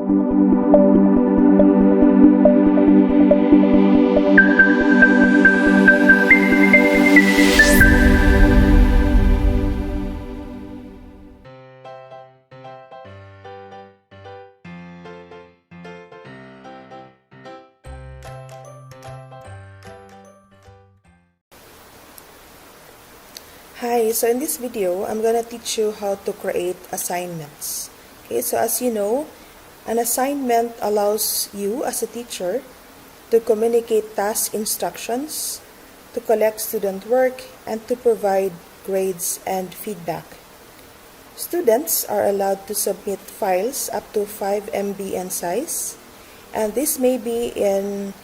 Hi, so in this video, I'm going to teach you how to create assignments. Okay, so as you know, an assignment allows you as a teacher to communicate task instructions, to collect student work, and to provide grades and feedback. Students are allowed to submit files up to 5 MB in size, and this may be in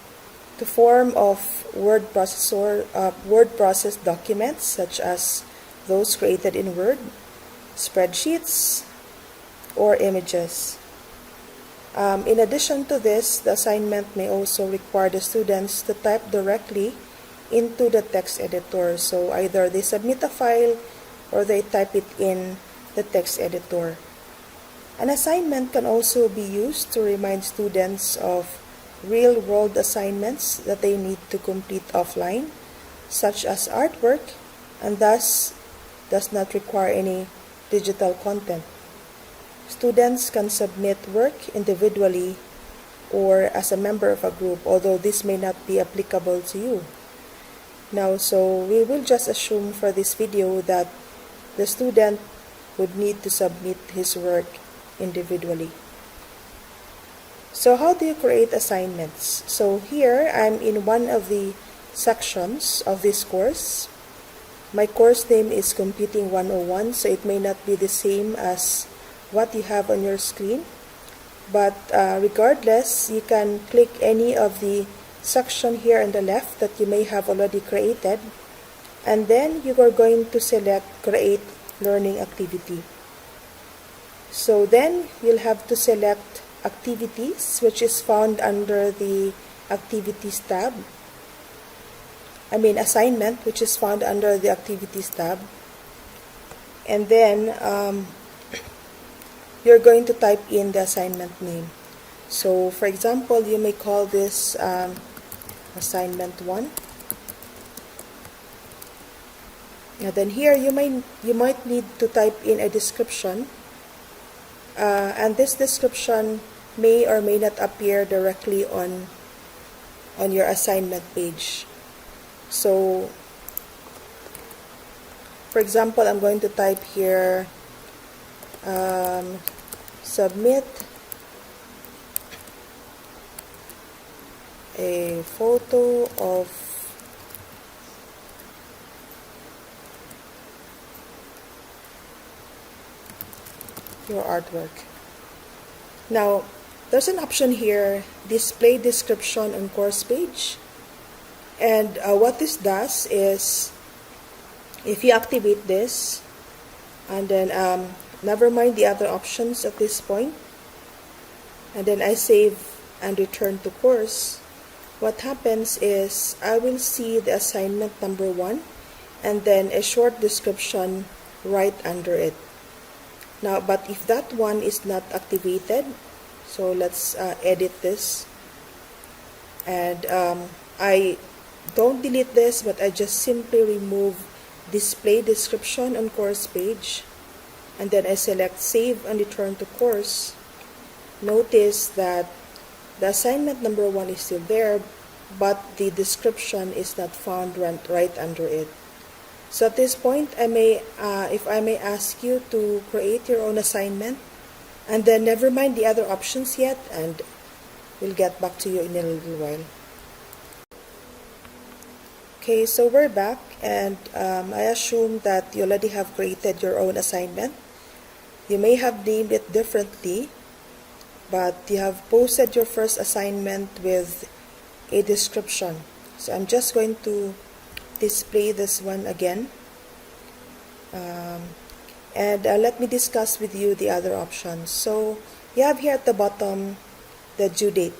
the form of word process documents such as those created in Word, spreadsheets, or images. In addition to this, the assignment may also require the students to type directly into the text editor. So either they submit a file or they type it in the text editor. An assignment can also be used to remind students of real-world assignments that they need to complete offline, such as artwork, and thus does not require any digital content. Students can submit work individually or as a member of a group, although this may not be applicable to you. Now, so we will just assume for this video that the student would need to submit his work individually. So how do you create assignments? So here I'm in one of the sections of this course. My course name is Computing 101, so it may not be the same as what you have on your screen. But regardless, you can click any of the section here on the left that you may have already created. And then you are going to select Create Learning Activity. So then you'll have to select Activities, which is found under the Activities tab. Assignment, which is found under the Activities tab. And then you're going to type in the assignment name. So, for example, you may call this Assignment 1. And then here you might need to type in a description. And this description may or may not appear directly on your assignment page. So, for example, I'm going to type here, submit a photo of your artwork. Now, there's an option here, display description on course page. And what this does is, if you activate this, and then never mind the other options at this point, and then I save and return to course, what happens is I will see the assignment number 1 and then a short description right under it. Now, but if that one is not activated, so let's edit this, and I don't delete this, but I just simply remove display description on course page, and then I select save and return to course. Notice that the assignment number 1 is still there, but the description is not found right under it. So at this point, if I may ask you to create your own assignment, and then never mind the other options yet, and we'll get back to you in a little while. Okay, so we're back, and I assume that you already have created your own assignment. You may have named it differently, but you have posted your first assignment with a description. So I'm just going to display this one again. And let me discuss with you the other options. So you have here at the bottom the due date.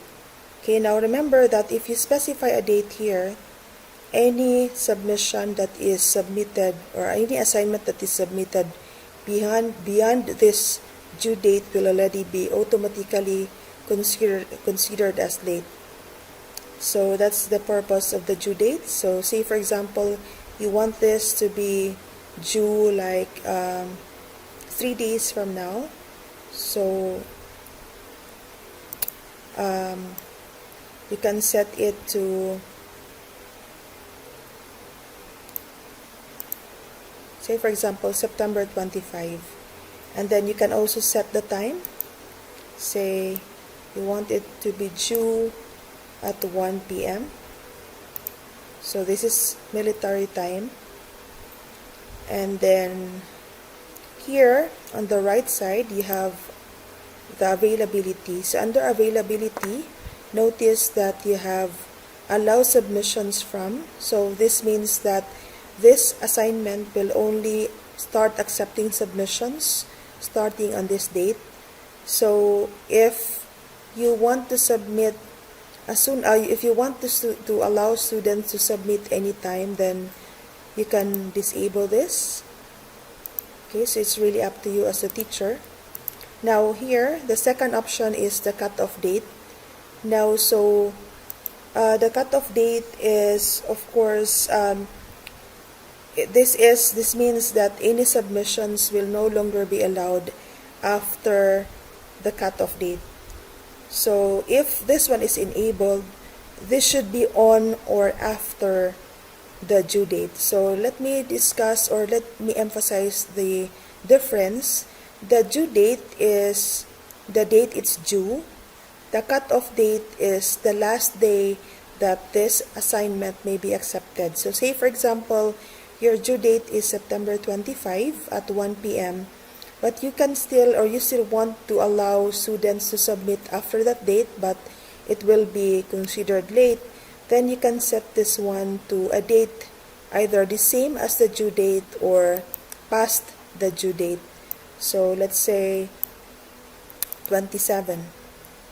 Okay, now remember that if you specify a date here, any submission that is submitted or any assignment that is submitted beyond this due date will already be automatically considered as late. So that's the purpose of the due date. So say for example, you want this to be due like 3 days from now. So you can set it to, say for example, September 25. And then you can also set the time. Say you want it to be due at 1 p.m. So this is military time. And then here on the right side you have the availability. So under availability, notice that you have allow submissions from. So this means that this assignment will only start accepting submissions starting on this date. So if you want to submit if you want to allow students to submit anytime, then you can disable this. Okay, so it's really up to you as a teacher. Now here, the second option is the cutoff date. Now, so the cutoff date is, of course, this means that any submissions will no longer be allowed after the cutoff date. So if this one is enabled, this should be on or after the due date. So let me discuss, or let me emphasize the difference. The due date is the date it's due. The cutoff date is the last day that this assignment may be accepted. So say for example, your due date is September 25 at 1 p.m. But you can still, or you still want to allow students to submit after that date, but it will be considered late. Then you can set this one to a date either the same as the due date or past the due date. So let's say 27.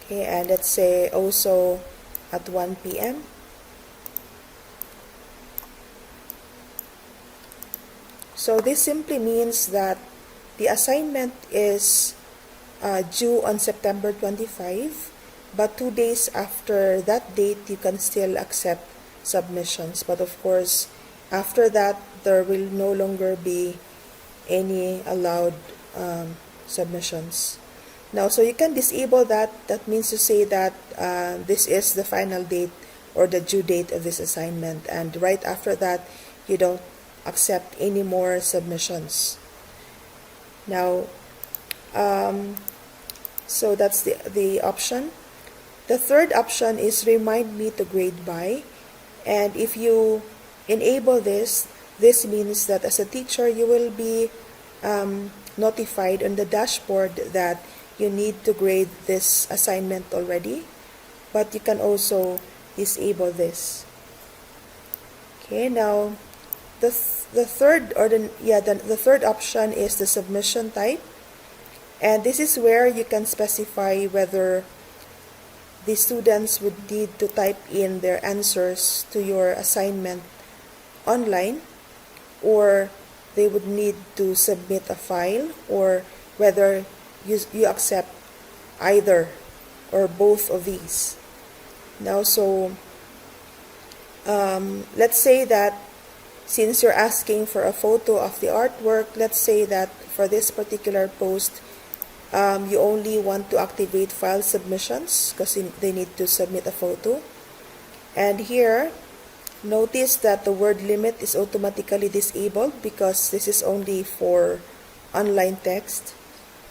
Okay, and let's say also at 1 p.m. So this simply means that the assignment is due on September 25, but 2 days after that date, you can still accept submissions. But of course, after that, there will no longer be any allowed submissions. Now, so you can disable that. That means to say that this is the final date or the due date of this assignment. And right after that, you don't accept any more submissions. Now, so that's the option. The third option is remind me to grade by. And if you enable this, this means that as a teacher, you will be notified on the dashboard that you need to grade this assignment already. But you can also disable this. Okay, now the third option is the submission type, and this is where you can specify whether the students would need to type in their answers to your assignment online, or they would need to submit a file, or whether you accept either or both of these. Now, so let's say that since you're asking for a photo of the artwork, let's say that for this particular post, you only want to activate file submissions because they need to submit a photo. And here, notice that the word limit is automatically disabled because this is only for online text.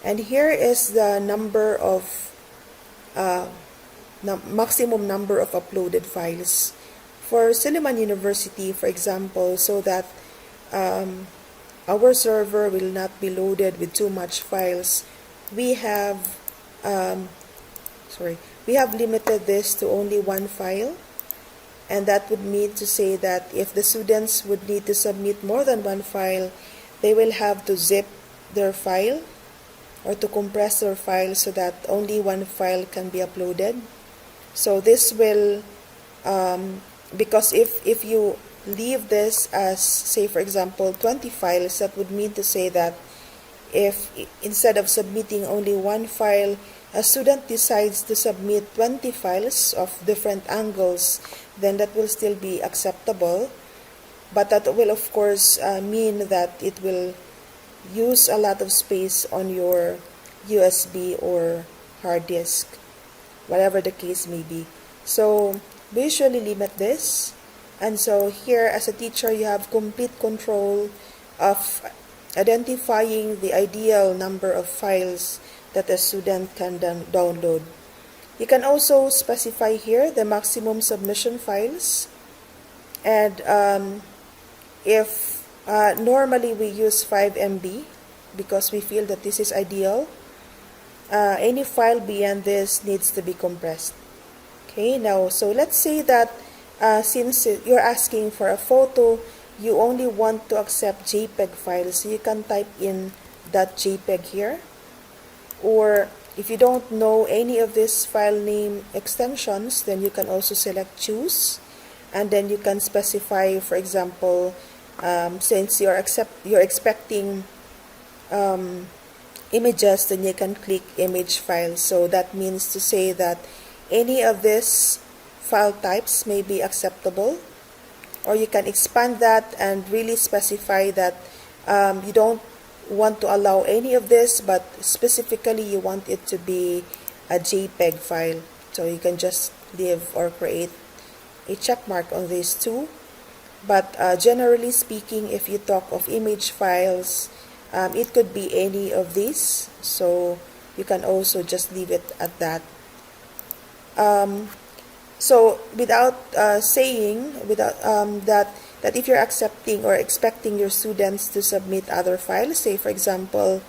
And here is the number of maximum number of uploaded files. For Silliman University, for example, so that our server will not be loaded with too much files, we have limited this to only one file. And that would mean to say that if the students would need to submit more than one file, they will have to zip their file or to compress their file so that only one file can be uploaded. So this will because if you leave this as, say for example, 20 files, that would mean to say that if instead of submitting only one file, a student decides to submit 20 files of different angles, then that will still be acceptable. But that will of course mean that it will use a lot of space on your USB or hard disk, whatever the case may be. So we usually limit this. And so here as a teacher, you have complete control of identifying the ideal number of files that a student can download. You can also specify here the maximum submission files. And if normally we use 5 MB because we feel that this is ideal, any file beyond this needs to be compressed. Okay, now so let's say that since you're asking for a photo, you only want to accept JPEG files, so you can type in .jpeg here. Or if you don't know any of these file name extensions, then you can also select choose, and then you can specify, for example, since you're expecting images, then you can click image files. So that means to say that any of these file types may be acceptable, or you can expand that and really specify that you don't want to allow any of this, but specifically you want it to be a JPEG file. So you can just leave or create a check mark on these two. But generally speaking, if you talk of image files, it could be any of these, so you can also just leave it at that. So without saying that if you're accepting or expecting your students to submit other files, say for example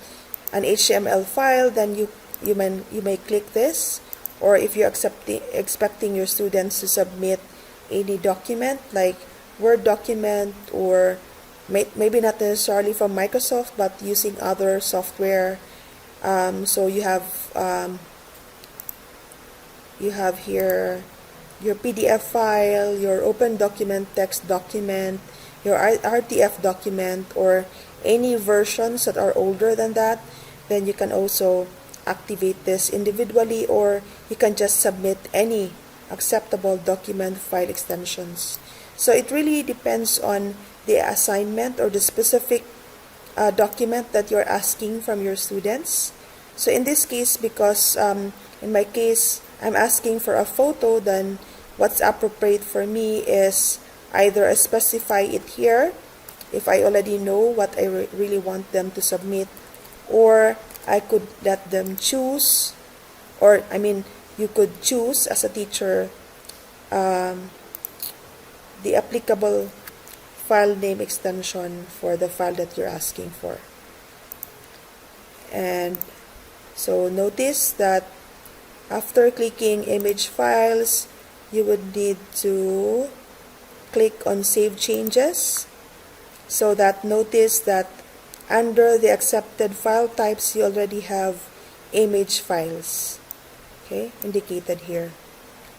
an HTML file, then you may click this. Or if you're expecting your students to submit any document like Word document, or maybe not necessarily from Microsoft but using other software, so you have here your PDF file, your open document, text document, your RTF document, or any versions that are older than that, then you can also activate this individually, or you can just submit any acceptable document file extensions. So it really depends on the assignment or the specific document that you're asking from your students. So in this case, because in my case I'm asking for a photo, then what's appropriate for me is either I specify it here if I already know what I really want them to submit, or I could let them choose, or I mean you could choose as a teacher the applicable file name extension for the file that you're asking for. And so notice that after clicking image files, you would need to click on save changes, so that notice that under the accepted file types you already have image files, okay, indicated here.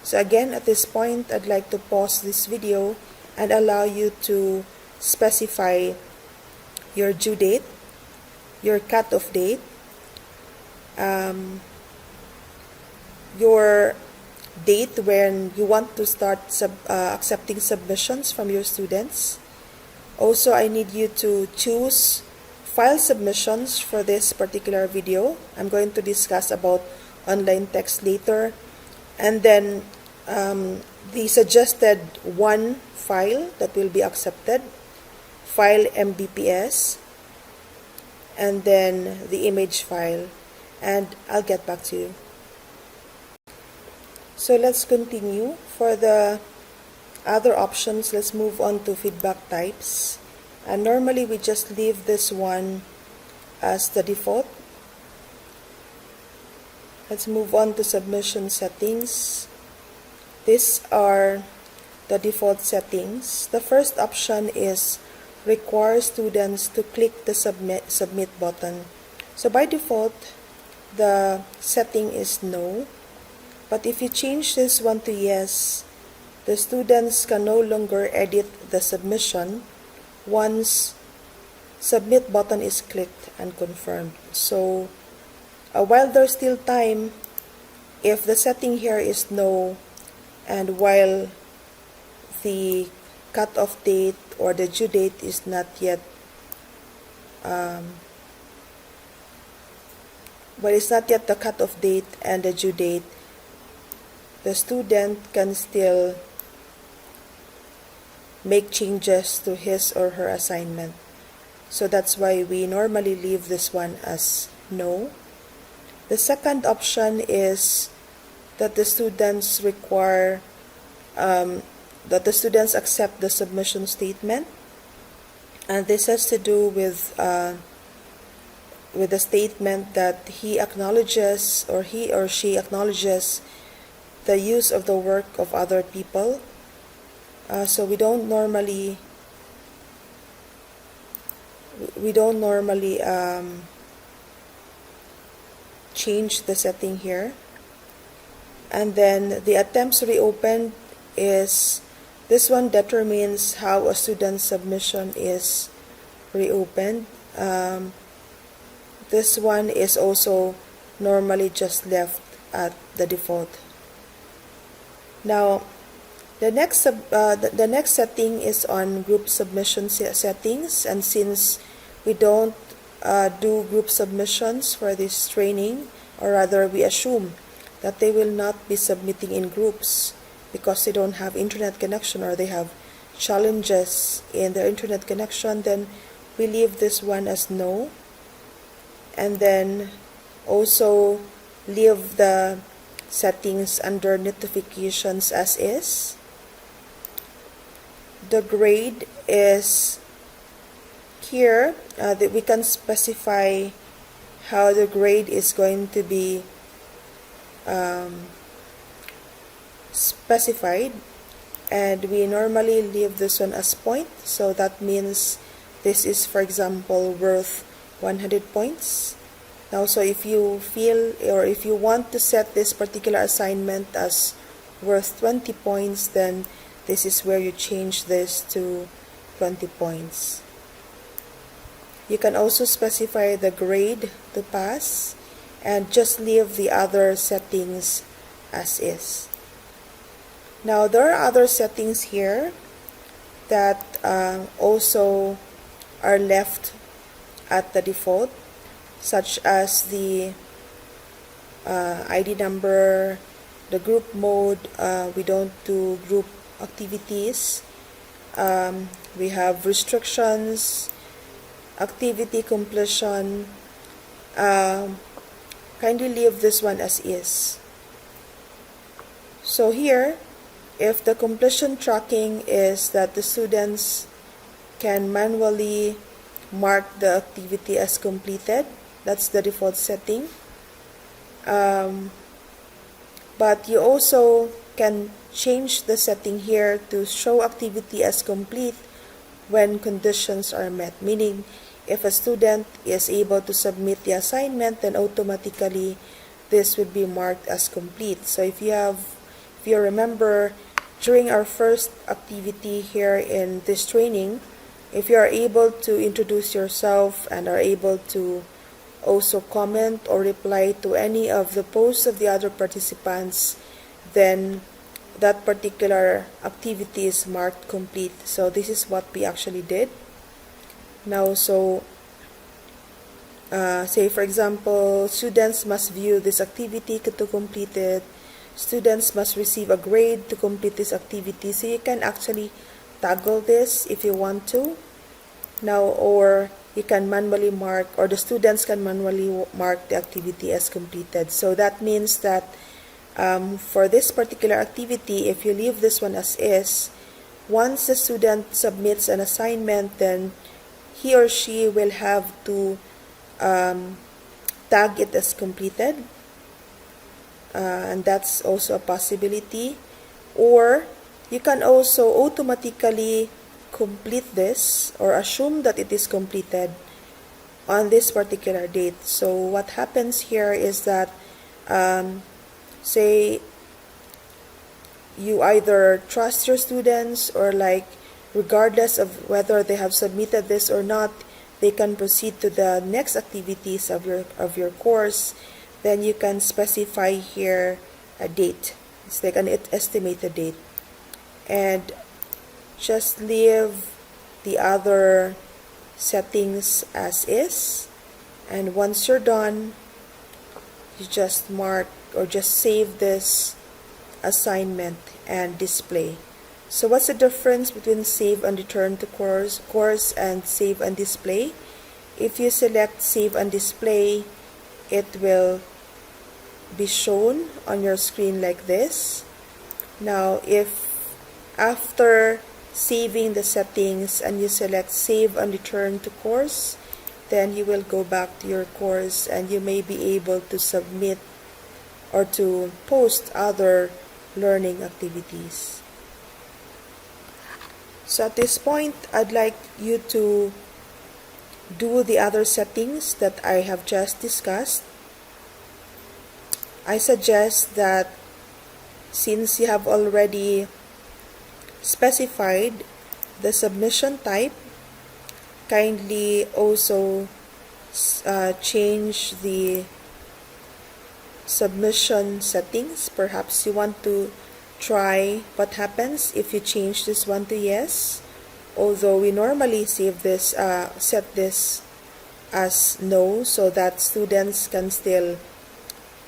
So again, at this point I'd like to pause this video and allow you to specify your due date, your cutoff date, your date when you want to start accepting submissions from your students. Also, I need you to choose file submissions for this particular video. I'm going to discuss about online text later. And then the suggested one file that will be accepted, file MBPS, and then the image file. And I'll get back to you. So let's continue. For the other options, let's move on to feedback types. And normally we just leave this one as the default. Let's move on to submission settings. These are the default settings. The first option is require students to click the submit button. So by default, the setting is no. But if you change this one to yes, the students can no longer edit the submission once submit button is clicked and confirmed. So while there's still time if the setting here is no, and while the cutoff date or the due date is not yet but it's not yet the cutoff date and the due date, the student can still make changes to his or her assignment. So that's why we normally leave this one as no. The second option is that the students require that the students accept the submission statement, and this has to do with the statement that he acknowledges, or he or she acknowledges, the use of the work of other people. So we don't normally change the setting here. And then the attempts reopened is, this one determines how a student's submission is reopened. This one is also normally just left at the default. Now, the next setting is on group submission settings, and since we don't do group submissions for this training, or rather we assume that they will not be submitting in groups because they don't have internet connection or they have challenges in their internet connection, then we leave this one as no, and then also leave the settings under notifications as is. The grade is here, that we can specify how the grade is going to be specified, and we normally leave this one as point. So that means this is, for example, worth 100 points. Now, so if you feel, or if you want to set this particular assignment as worth 20 points, then this is where you change this to 20 points. You can also specify the grade to pass and just leave the other settings as is. Now, there are other settings here that also are left at the default, such as the ID number, the group mode. We don't do group activities. We have restrictions, activity completion. Kindly leave this one as is. So here, if the completion tracking is that the students can manually mark the activity as completed, that's the default setting. But you also can change the setting here to show activity as complete when conditions are met, meaning if a student is able to submit the assignment, then automatically this would be marked as complete. So if you remember, during our first activity here in this training, if you are able to introduce yourself and are able to also comment or reply to any of the posts of the other participants, then that particular activity is marked complete. So this is what we actually did. Now, so say for example, students must view this activity to complete it. Students must receive a grade to complete this activity. So you can actually toggle this if you want to. Now, or you can manually mark, or the students can manually mark the activity as completed. So that means that for this particular activity, if you leave this one as is, once the student submits an assignment, then he or she will have to tag it as completed, and that's also a possibility. Or you can also automatically complete this or assume that it is completed on this particular date. So what happens here is that say you either trust your students, or like regardless of whether they have submitted this or not, they can proceed to the next activities of your course. Then you can specify here a date. It's like an estimated date. And just leave the other settings as is. And once you're done, you just mark or just save this assignment and display. So what's the difference between save and return to course and save and display? If you select save and display, it will be shown on your screen like this. Now, if after saving the settings and you select save and return to course, then you will go back to your course and you may be able to submit or to post other learning activities. So at this point, I'd like you to do the other settings that I have just discussed. I suggest that since you have already specified the submission type, kindly also change the submission settings. Perhaps you want to try what happens if you change this one to yes, although we normally save this set this as no, so that students can still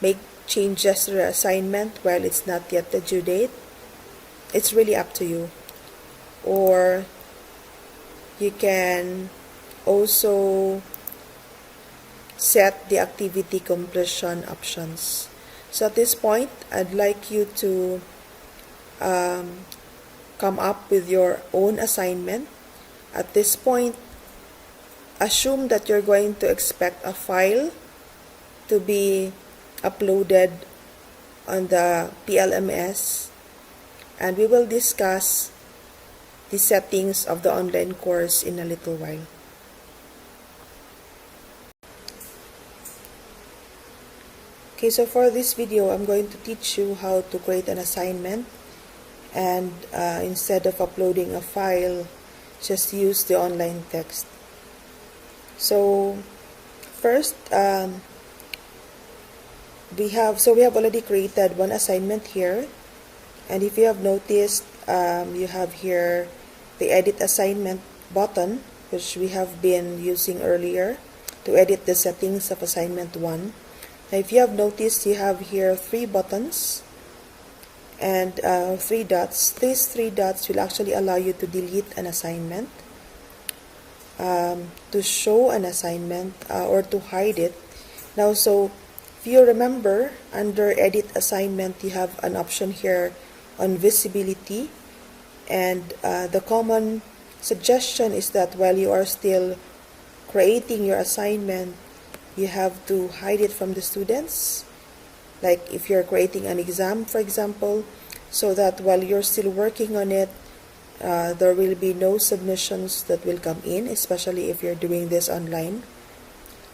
make changes to the assignment while it's not yet the due date. It's really up to you. Or you can also set the activity completion options. So at this point, I'd like you to come up with your own assignment. At this point, assume that you're going to expect a file to be uploaded on the PLMS, and we will discuss the settings of the online course in a little while. Okay, so for this video, I'm going to teach you how to create an assignment, and instead of uploading a file, just use the online text. So first, we have already created one assignment here, and if you have noticed, you have here the edit assignment button, which we have been using earlier to edit the settings of assignment 1. Now, if you have noticed, you have here 3 buttons and 3 dots. These 3 dots will actually allow you to delete an assignment, to show an assignment, or to hide it. Now, so if you remember, under edit assignment, you have an option here on visibility, and the common suggestion is that while you are still creating your assignment, you have to hide it from the students, like if you're creating an exam, for example, so that while you're still working on it, there will be no submissions that will come in, especially if you're doing this online.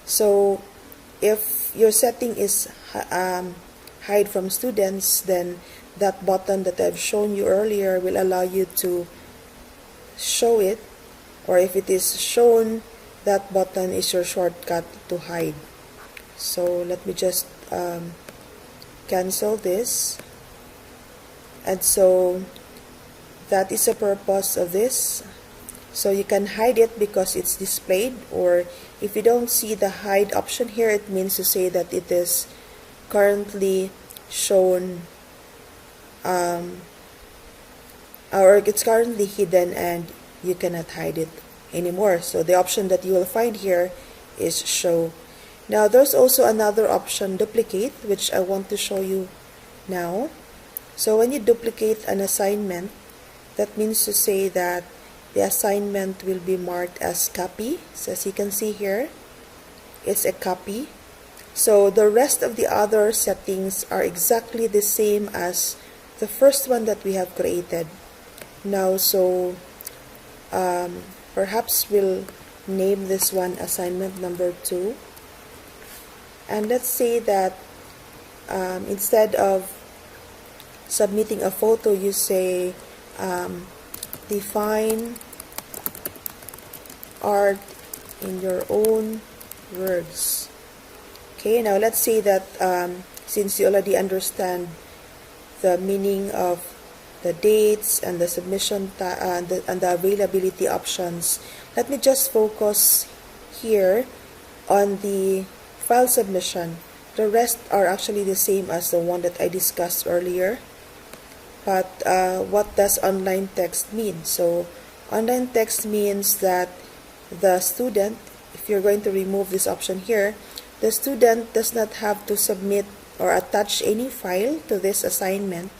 So if your setting is hide from students, then that button that I've shown you earlier will allow you to show it, or if it is shown, that button is your shortcut to hide. So let me just cancel this. And so that is the purpose of this. So you can hide it because it's displayed, or if you don't see the hide option here, it means to say that it is currently shown, or it's currently hidden and you cannot hide it anymore. So the option that you will find here is show. Now there's also another option, duplicate, which I want to show you now. So when you duplicate an assignment, that means to say that the assignment will be marked as copy. So as you can see here, it's a copy. So the rest of the other settings are exactly the same as the first one that we have created. Now, so perhaps we'll name this one assignment number 2. And let's say that instead of submitting a photo, you say define art in your own words. Okay, now let's say that since you already understand the meaning of the dates and the submission and the availability options. Let me just focus here on the file submission. The rest are actually the same as the one that I discussed earlier. But what does online text mean? So online text means that the student, if you're going to remove this option here, the student does not have to submit or attach any file to this assignment,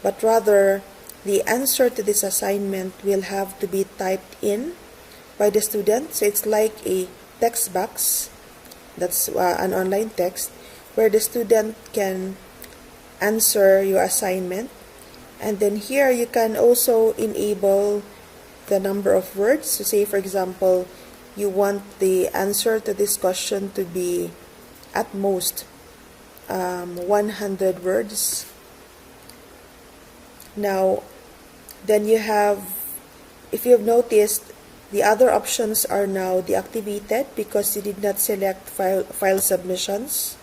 but rather the answer to this assignment will have to be typed in by the student. So it's like a text box, that's an online text, where the student can answer your assignment. And then here you can also enable the number of words. So say, for example, you want the answer to this question to be at most 100 words. Now, then you have, if you've noticed, the other options are now deactivated because you did not select file submissions.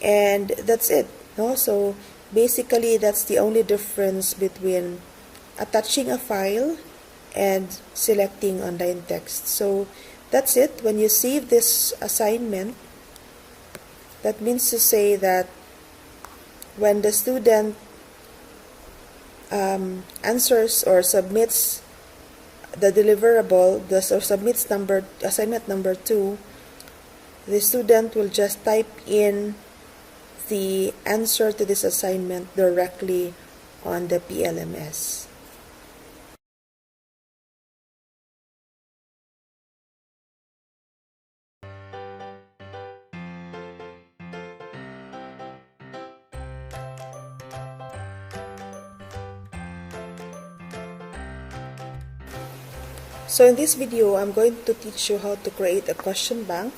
And that's it. No? So basically, that's the only difference between attaching a file and selecting online text. So that's it. When you save this assignment, that means to say that when the student answers or submits the deliverable, or submits assignment number 2, the student will just type in the answer to this assignment directly on the PLMS. So in this video, I'm going to teach you how to create a question bank.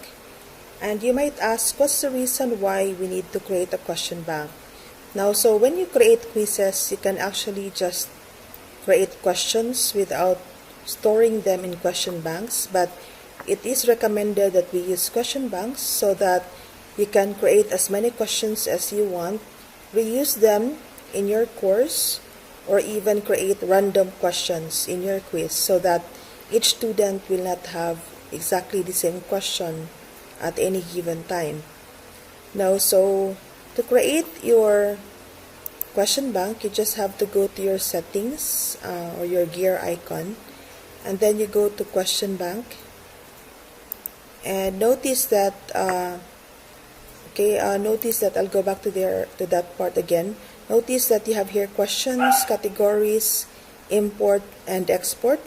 And you might ask, what's the reason why we need to create a question bank? Now, so when you create quizzes, you can actually just create questions without storing them in question banks. But it is recommended that we use question banks so that you can create as many questions as you want, reuse them in your course, or even create random questions in your quiz so that each student will not have exactly the same question at any given time. Now, so to create your question bank, you just have to go to your settings or your gear icon, and then you go to question bank. And notice that notice that I'll go back to that part again. Notice that you have here questions, categories, import, and export.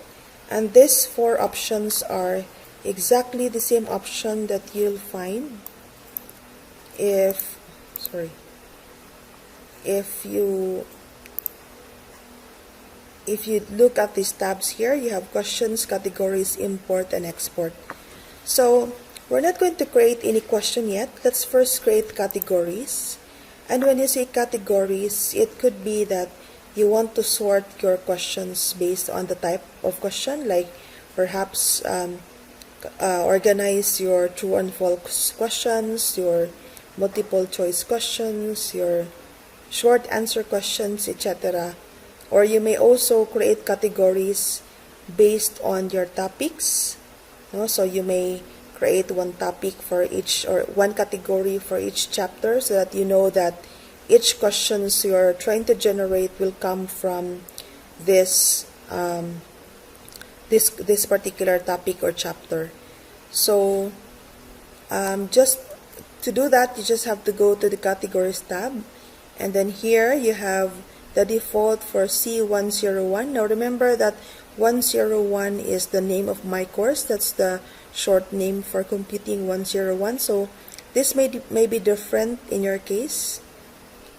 And these 4 options are exactly the same option that you'll find if you look at these tabs here. You have questions, categories, import, and export. So we're not going to create any question yet. Let's first create categories. And when you say categories, it could be that you want to sort your questions based on the type of question, like perhaps organize your true and false questions, your multiple choice questions, your short answer questions, etc. Or you may also create categories based on your topics. So you may create one topic for each, or one category for each chapter, so that you know that each questions you're trying to generate will come from this this particular topic or chapter. So just to do that, you just have to go to the categories tab, and then here you have the default for C101. Now remember that 101 is the name of my course. That's the short name for computing 101. So this may be different in your case.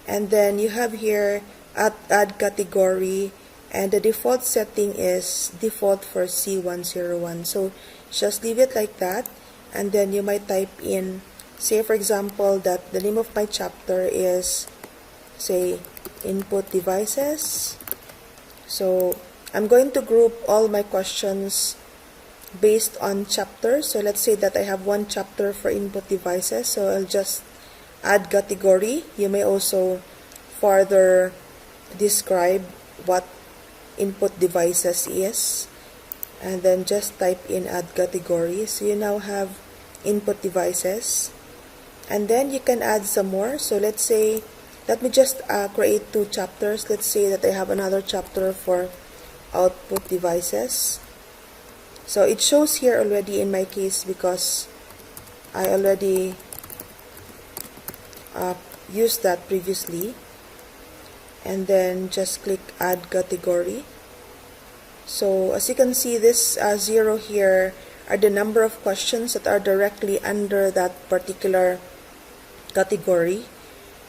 And then you have here add category, and the default setting is default for C101. So just leave it like that, and then you might type in, say for example, that the name of my chapter is, say, input devices. So I'm going to group all my questions based on chapters. So let's say that I have one chapter for input devices, so I'll just add category. You may also further describe what input devices is, and then just type in add category. So you now have input devices, and then you can add some more. So let's say, let me just create 2 chapters. Let's say that I have another chapter for output devices. So it shows here already in my case because I already used that previously. And then just click add category. So as you can see, this 0 here are the number of questions that are directly under that particular category.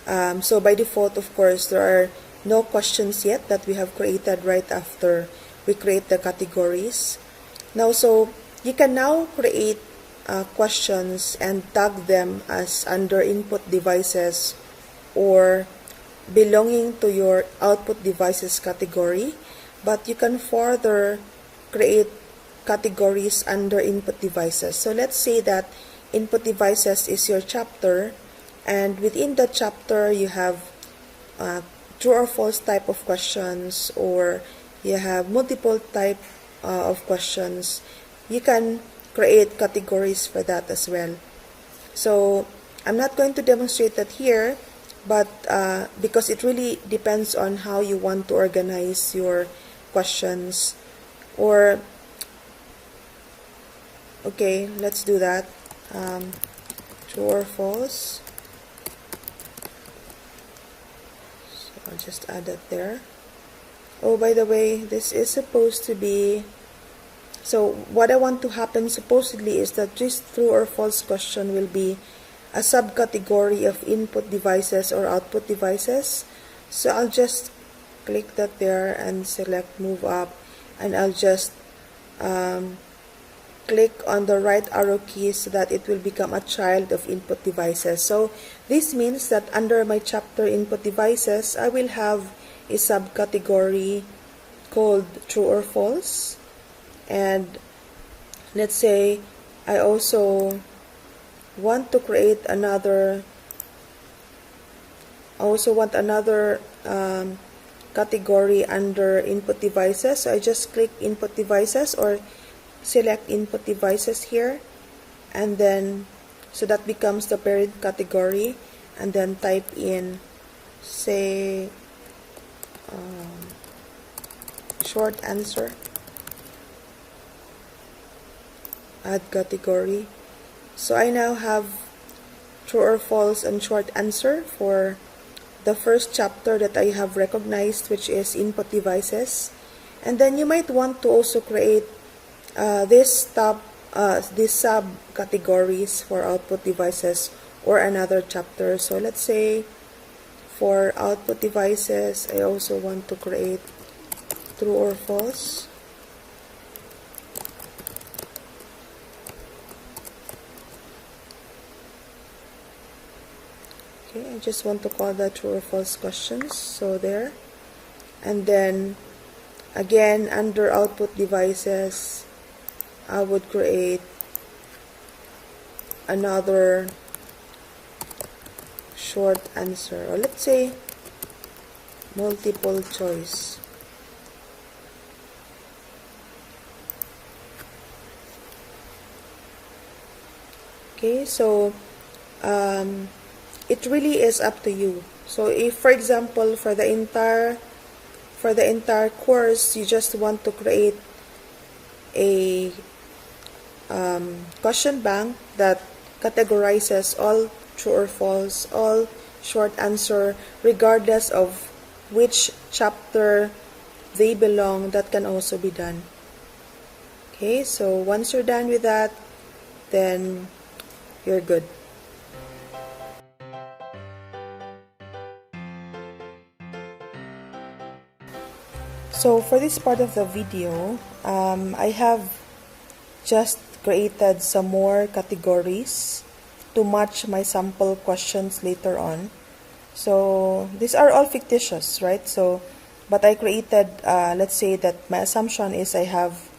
So by default, of course, there are no questions yet that we have created right after we create the categories. Now, so you can now create questions and tag them as under input devices or belonging to your output devices category, but you can further create categories under input devices. So let's say that input devices is your chapter, and within that chapter you have true or false type of questions, or you have multiple type of questions. You can create categories for that as well. So I'm not going to demonstrate that here, but because it really depends on how you want to organize your questions. Or okay, let's do that. True or false. So I'll just add that there. Oh, by the way, this is supposed to be, so what I want to happen supposedly is that this true or false question will be a subcategory of input devices or output devices. So I'll just click that there and select move up, and I'll just click on the right arrow key so that it will become a child of input devices. So this means that under my chapter input devices, I will have a subcategory called true or false. And let's say I also want to create another, category under input devices. So I just click input devices or select input devices here, and then so that becomes the parent category, and then type in, say, short answer, add category. So I now have true or false and short answer for the first chapter that I have recognized, which is input devices. And then you might want to also create these subcategories for output devices or another chapter. So let's say for output devices, I also want to create true or false. Okay, I just want to call that true or false questions. So there. And then again, under output devices, I would create another short answer, or let's say multiple choice. Okay, so it really is up to you. So if, for example, for the entire course, you just want to create a question bank that categorizes all true or false, all short answer, regardless of which chapter they belong, that can also be done. Okay, so once you're done with that, then you're good. So for this part of the video, I have just created some more categories to match my sample questions later on. So these are all fictitious, right? So, but I created, let's say that my assumption is I have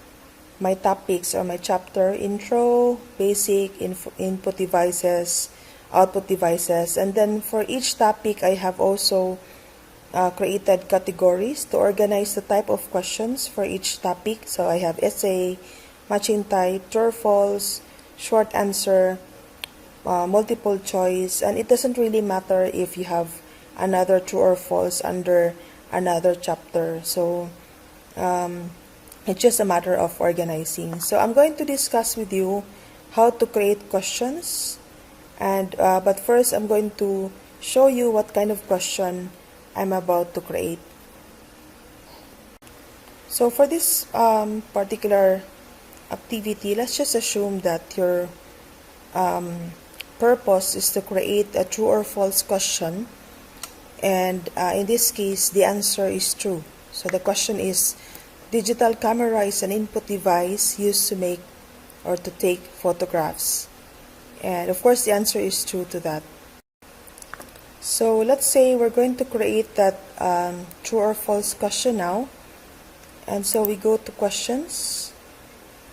my topics or my chapter: intro, basic, input devices, output devices, and then for each topic I have also created categories to organize the type of questions for each topic. So I have essay, matching type, true or false, short answer, multiple choice, and it doesn't really matter if you have another true or false under another chapter. So it's just a matter of organizing. So I'm going to discuss with you how to create questions, and but first I'm going to show you what kind of question I'm about to create. So for this particular activity, let's just assume that your purpose is to create a true or false question, and in this case the answer is true. So the question is, digital camera is an input device used to make or to take photographs, and of course the answer is true to that. So let's say we're going to create that true or false question now, and so we go to questions,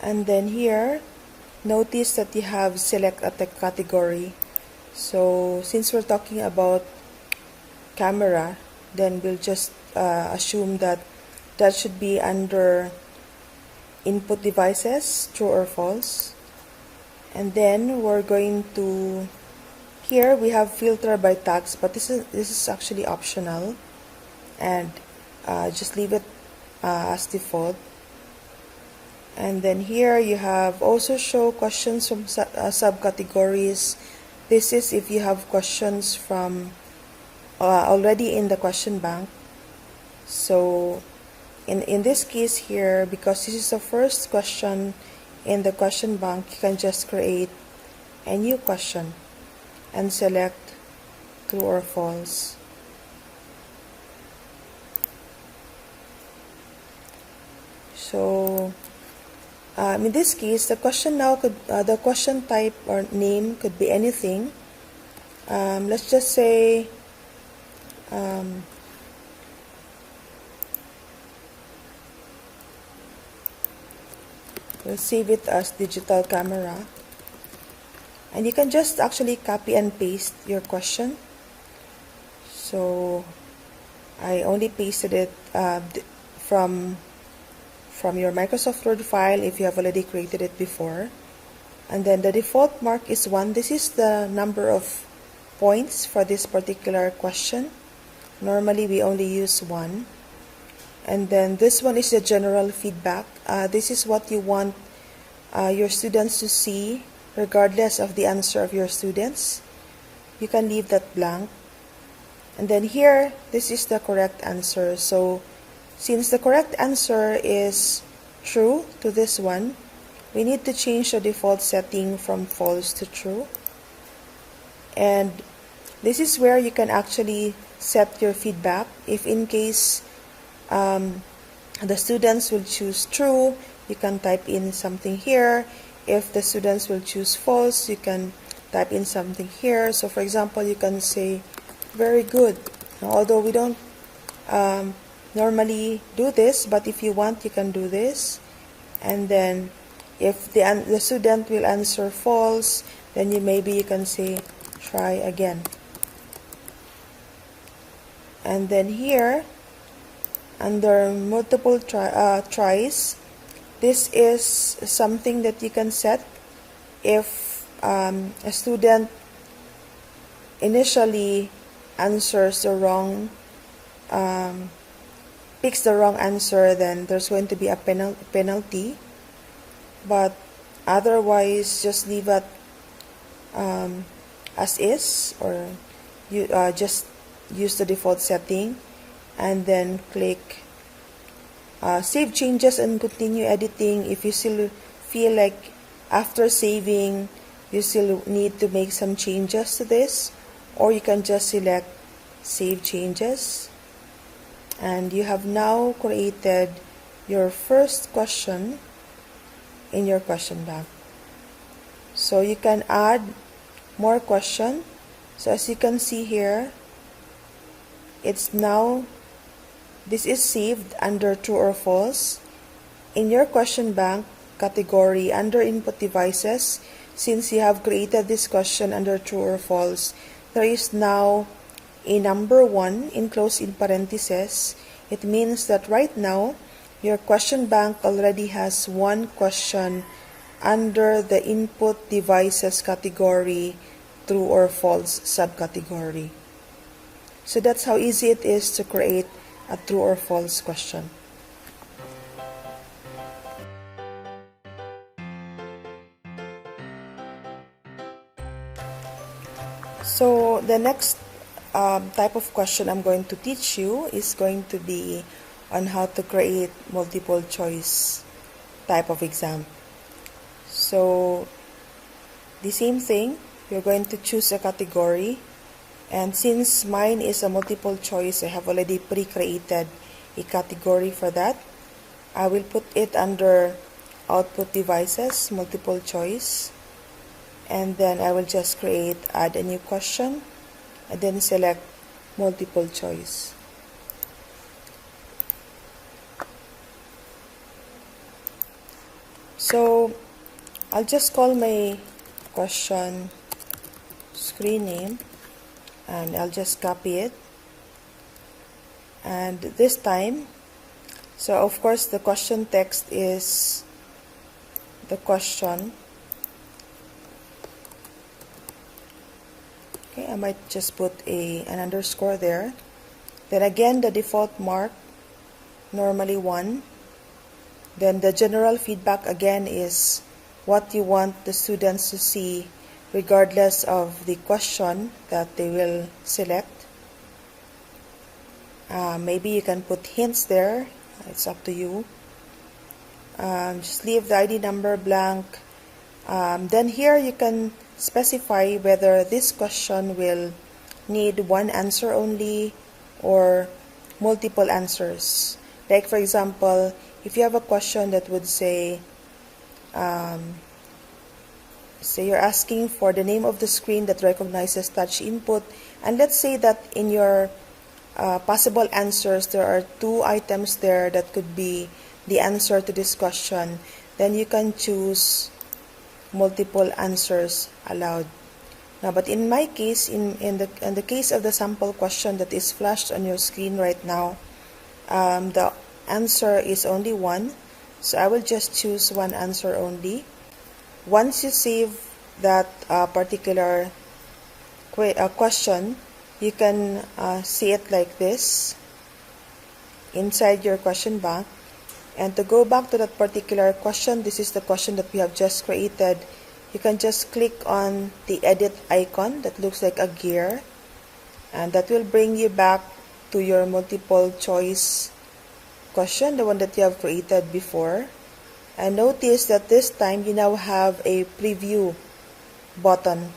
and then here notice that you have select a category. So since we're talking about camera, then we'll just assume that that should be under input devices, true or false. And then we're going to, here we have filter by tags, but this is actually optional, and just leave it as default. And then here you have also show questions from subcategories. This is if you have questions from already in the question bank. So in this case here, because this is the first question in the question bank, you can just create a new question and select true or false. So in this case, the question now could the question type or name could be anything. Let's just say we'll save it as digital camera, and you can just actually copy and paste your question. So I only pasted it from your Microsoft Word file if you have already created it before. And then the default mark is 1. This is the number of points for this particular question. Normally we only use 1. And then this one is the general feedback. This is what you want your students to see regardless of the answer of your students. You can leave that blank. And then here, this is the correct answer. So since the correct answer is true to this one, we need to change the default setting from false to true. And this is where you can actually set your feedback. If in case the students will choose true, you can type in something here. If the students will choose false, you can type in something here. So for example, you can say very good. Now, although we don't normally do this, but if you want, you can do this. And then if the student will answer false, then maybe you can say try again. And then here under multiple tries, this is something that you can set if a student initially answers the wrong picks the wrong answer, then there's going to be a penalty. But otherwise, just leave it as is, or you just use the default setting, and then click save changes and continue editing. If you still feel like after saving you still need to make some changes to this, or you can just select save changes. And you have now created your first question in your question bank. So you can add more question. So as you can see here, it's now, this is saved under true or false. In your question bank category under input devices, since you have created this question under true or false, there is now a number 1 enclosed in parentheses, it means that right now your question bank already has one question under the input devices category, true or false subcategory. So that's how easy it is to create a true or false question. So the next type of question I'm going to teach you is going to be on how to create multiple choice type of exam. So the same thing, you're going to choose a category, and since mine is a multiple choice, I have already pre-created a category for that. I will put it under output devices, multiple choice, and then I will just add a new question, and then select multiple choice. So I'll just call my question screen name, and I'll just copy it. And this time, so of course the question text is the question. Okay, I might just put an underscore there. Then again, the default mark, normally 1. Then the general feedback again is what you want the students to see regardless of the question that they will select. Maybe you can put hints there, it's up to you. Just leave the ID number blank. Then here you can specify whether this question will need one answer only or multiple answers. Like for example, if you have a question that would say you're asking for the name of the screen that recognizes touch input, and let's say that in your possible answers there are 2 items there that could be the answer to this question, then you can choose multiple answers allowed. Now, but in my case, in the case of the sample question that is flashed on your screen right now, the answer is only 1, so I will just choose one answer only. Once you save that particular question, you can see it like this inside your question bank. And to go back to that particular question, this is the question that we have just created. You can just click on the edit icon that looks like a gear, and that will bring you back to your multiple choice question, the one that you have created before. And notice that this time you now have a preview button,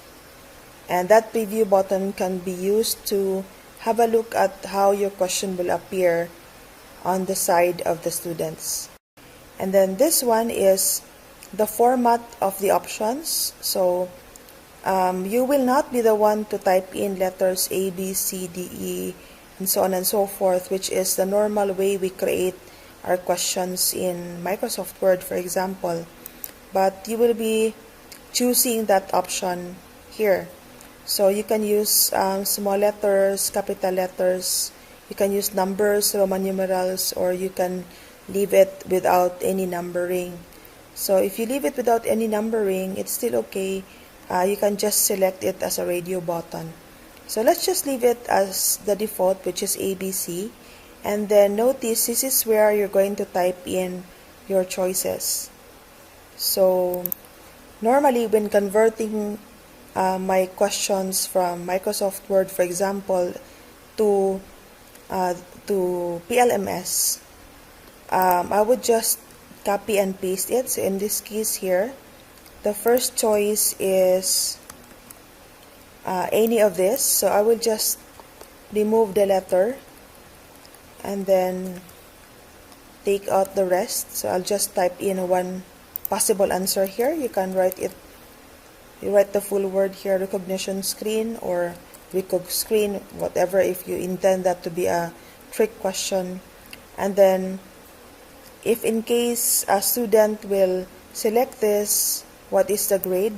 and that preview button can be used to have a look at how your question will appear on the side of the students. And then this one is the format of the options. So you will not be the one to type in letters A, B, C, D, E, and so on and so forth, which is the normal way we create our questions in Microsoft Word, for example. But you will be choosing that option here. So you can use small letters, capital letters, you can use numbers, Roman numerals, or you can leave it without any numbering. So if you leave it without any numbering, it's still okay. You can just select it as a radio button. So let's just leave it as the default, which is ABC. And then notice this is where you're going to type in your choices. So normally when converting my questions from Microsoft Word, for example, to PLMS, I would just copy and paste it. So in this case here, the first choice is any of this. So I will just remove the letter and then take out the rest. So I'll just type in one possible answer here. You can write it. You write the full word here, recognition screen or recog screen, whatever, if you intend that to be a trick question. And then if in case a student will select this, what is the grade?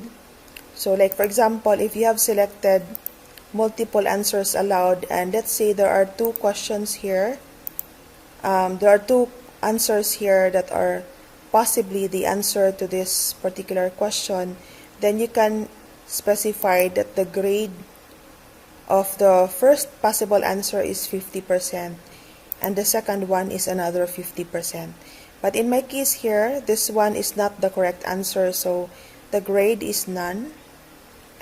So like for example, if you have selected multiple answers allowed, and let's say there are two questions here. There are two answers here that are possibly the answer to this particular question, then you can specify that the grade of the first possible answer is 50% and the second one is another 50%. But in my case here, this one is not the correct answer, so the grade is none.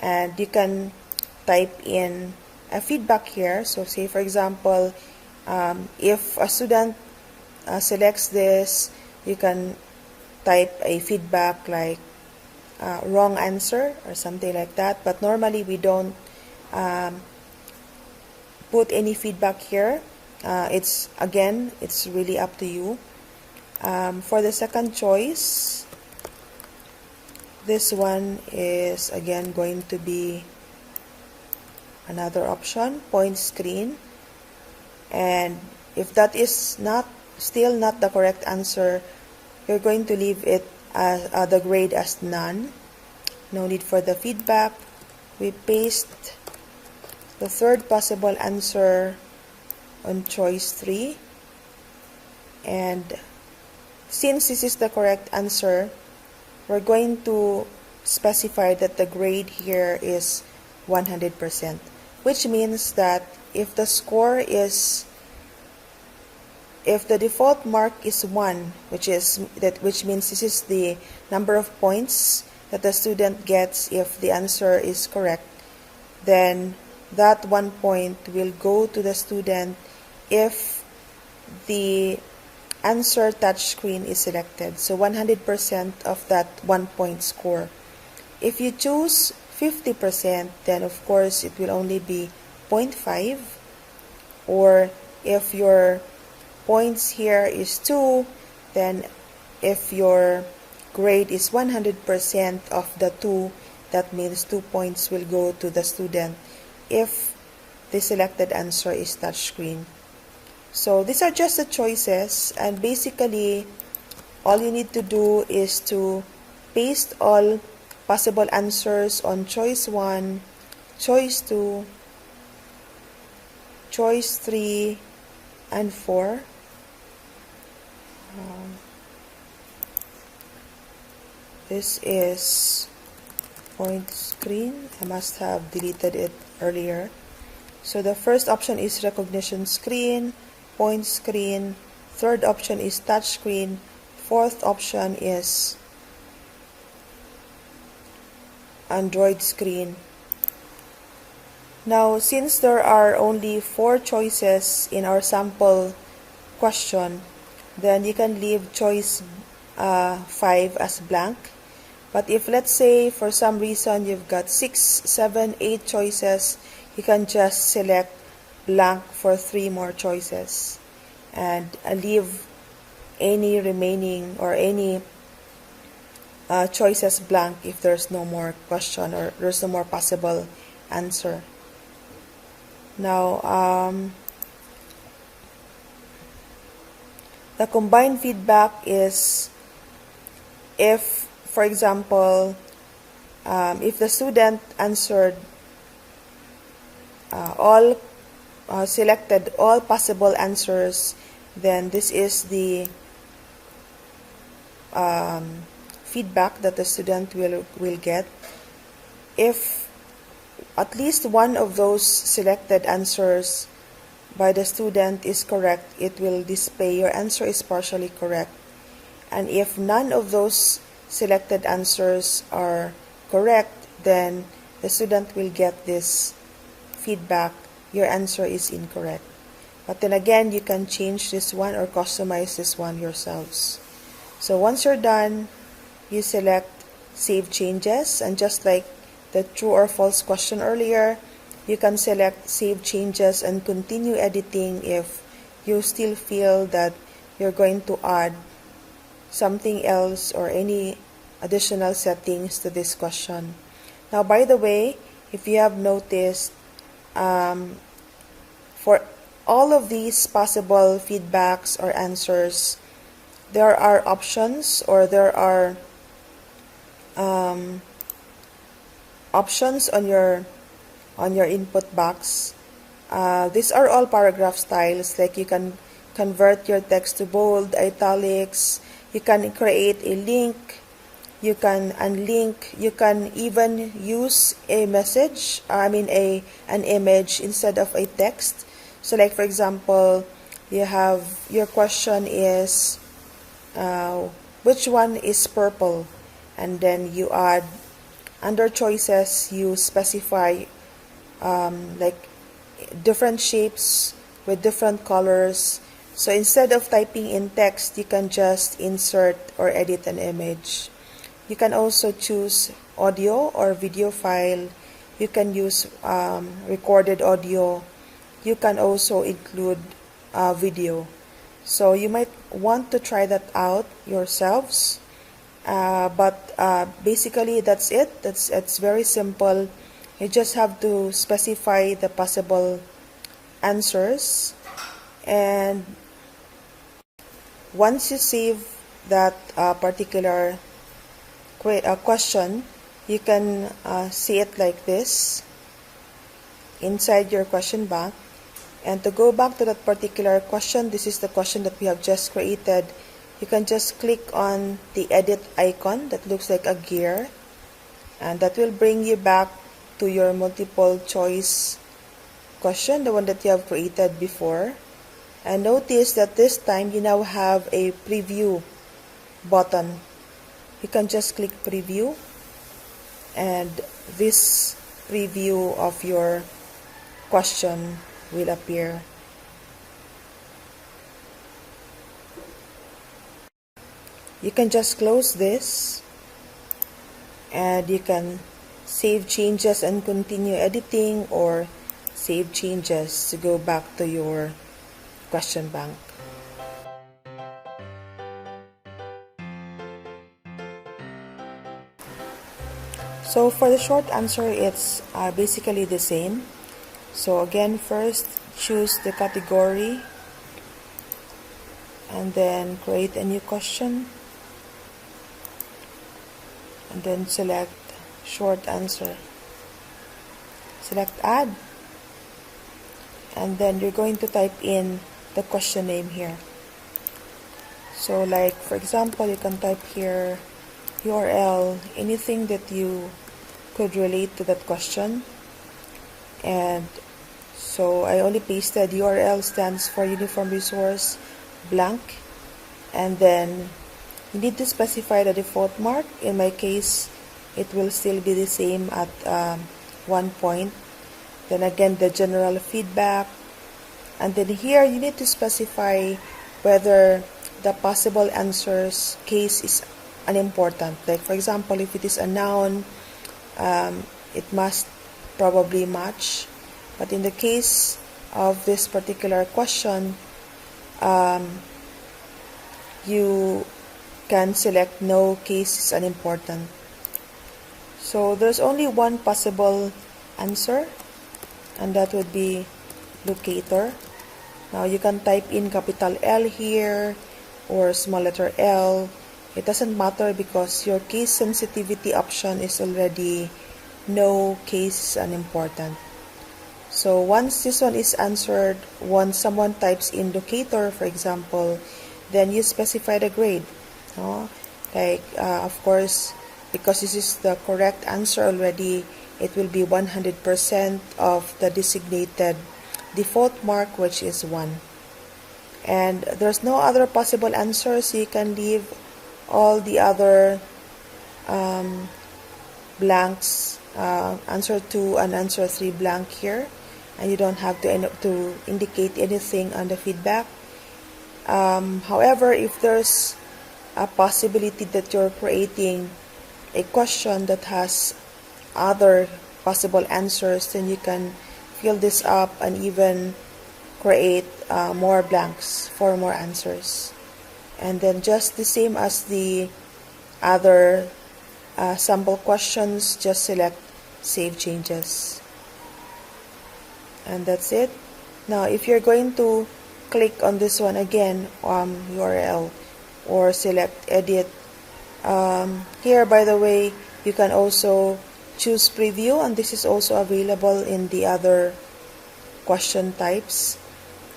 And you can type in a feedback here. So say for example, if a student selects this, you can type a feedback like wrong answer or something like that. But normally we don't put any feedback here. It's really up to you. For the second choice, this one is again going to be another option, point screen. And if that is still not the correct answer, you're going to leave it as the grade as none. No need for the feedback. We paste the third possible answer on choice 3. And since this is the correct answer, we're going to specify that the grade here is 100%, which means that if the default mark is 1, which means this is the number of points that the student gets if the answer is correct, then that 1 point will go to the student if the answer touchscreen is selected. So 100% of that 1 point score. If you choose 50%, then of course it will only be 0.5. Or if your points here is 2, then if your grade is 100% of the 2, that means 2 points will go to the student if the selected answer is touchscreen. So these are just the choices, and basically all you need to do is to paste all possible answers on choice 1, choice 2, choice 3, and 4. This is point screen. I must have deleted it earlier. So the first option is recognition screen, point screen. Third option is touch screen. Fourth option is Android screen. Now, since there are only 4 choices in our sample question, then you can leave choice 5 as blank. But if, let's say, for some reason you've got 6, 7, 8 choices, you can just select blank for 3 more choices and leave any remaining or any choices blank if there's no more question or there's no more possible answer. Now, the combined feedback is if, for example, if the student answered selected all possible answers, then this is the feedback that the student will get. If at least one of those selected answers by the student is correct, it will display your answer is partially correct. And if none of those selected answers are correct, then the student will get this feedback, your answer is incorrect. But then again, you can change this one or customize this one yourselves. So once you're done, you select Save Changes, and just like the true or false question earlier, you can select Save Changes and continue editing if you still feel that you're going to add something else or any additional settings to this question. Now, by the way, if you have noticed, for all of these possible feedbacks or answers, there are options or there are options on your on your input box. These are all paragraph styles, like you can convert your text to bold, italics, you can create a link, you can unlink, you can even use a message, an image instead of a text. So like for example, you have your question is which one is purple, and then you add under choices, you specify like different shapes with different colors. So instead of typing in text, you can just insert or edit an image. You can also choose audio or video file. You can use recorded audio. You can also include video. So you might want to try that out yourselves. But basically that's it. It's very simple. You just have to specify the possible answers, and once you save that particular question, you can see it like this inside your question bank. And to go back to that particular question, this is the question that we have just created. You can just click on the edit icon that looks like a gear, and that will bring you back to your multiple choice question, the one that you have created before. And notice that this time you now have a preview button. You can just click preview, and this preview of your question will appear. You can just close this, and you can save changes and continue editing, or save changes to go back to your question bank. So for the short answer, it's basically the same. So again, first choose the category, and then create a new question, and then select short answer. Select add, and then you're going to type in the question name here. So like for example, you can type here URL, anything that you could relate to that question. And so I only pasted URL stands for uniform resource blank, and then you need to specify the default mark. In my case, it will still be the same at 1 point. Then again, the general feedback, and then here you need to specify whether the possible answers case is unimportant. Like for example, if it is a noun, it must probably match. But in the case of this particular question, you can select no, case is unimportant. So there's only one possible answer, and that would be locator. Now you can type in capital L here or small letter L. It doesn't matter because your case sensitivity option is already no, case is unimportant. So once this one is answered, once someone types in locator, for example, then you specify the grade. Of course, because this is the correct answer already, it will be 100% of the designated default mark, which is 1. And there's no other possible answer, so you can leave all the other blanks, answer 2 and answer 3 blank here, and you don't have to indicate anything on the feedback. However, if there's a possibility that you're creating a question that has other possible answers, then you can fill this up and even create more blanks for more answers. And then just the same as the other sample questions, just select save changes, and that's it. Now if you're going to click on this one again, URL, or select edit, here by the way, you can also choose preview, and this is also available in the other question types.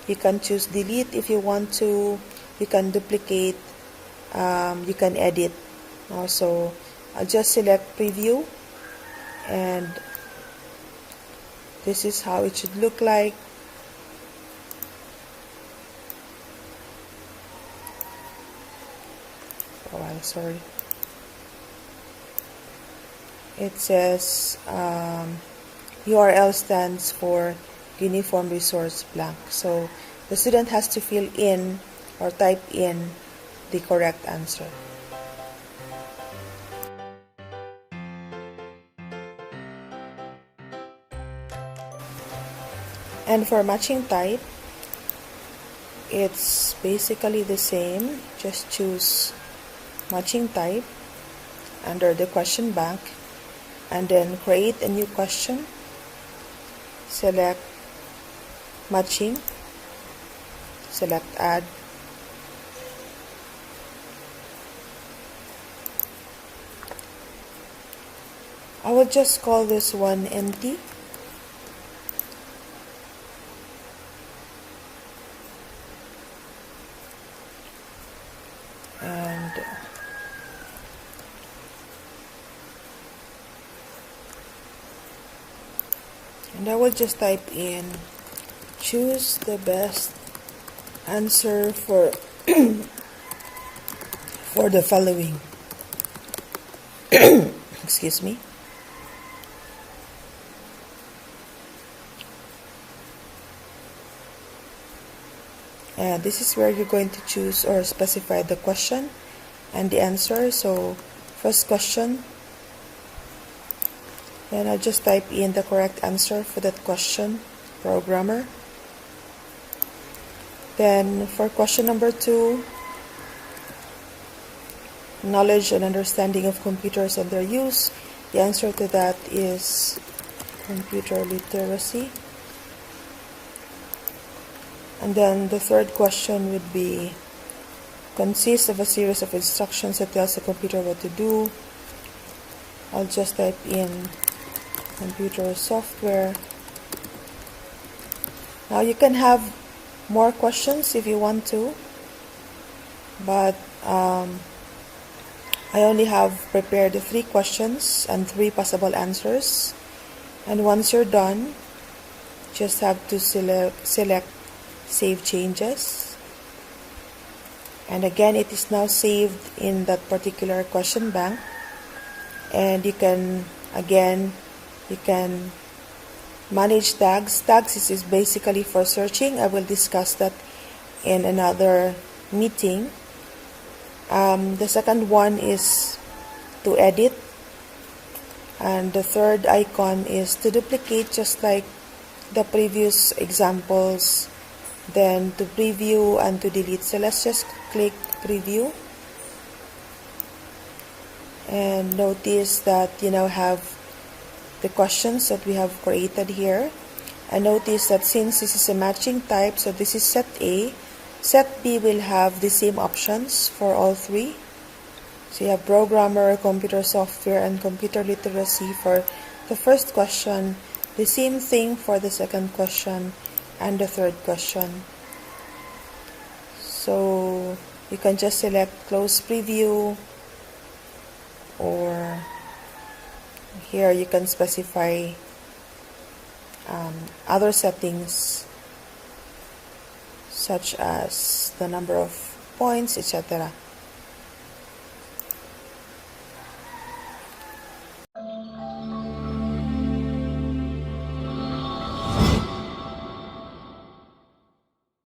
You can choose delete if you want to, you can duplicate, you can edit. So I'll just select preview, and this is how it should look like. Oh, I'm sorry. It says URL stands for Uniform Resource Blank. So the student has to fill in or type in the correct answer. And for matching type, it's basically the same. Just choose matching type under the question bank, and then create a new question. Select matching, select add, I will just call this one empty, and I will just type in choose the best answer for for the following. Excuse me. And this is where you're going to choose or specify the question and the answer. So first question, then I'll just type in the correct answer for that question, programmer. Then for question number 2, knowledge and understanding of computers and their use, the answer to that is computer literacy. And then the third question would be consists of a series of instructions that tells the computer what to do. I'll just type in computer software. Now you can have more questions if you want to, but I only have prepared 3 questions and 3 possible answers. And once you're done, just have to select Save Changes. And again, it is now saved in that particular question bank. And you can, again, you can manage tags. Tags is basically for searching. I will discuss that in another meeting. The second one is to edit, and the third icon is to duplicate, just like the previous examples, then to preview and to delete. So let's just click preview, and notice that you now have the questions that we have created here. And notice that since this is a matching type, so this is set A, set B will have the same options for all 3. So you have programmer, computer software, and computer literacy for the first question, the same thing for the second question and the third question. So you can just select close preview, or here you can specify other settings such as the number of points, etc.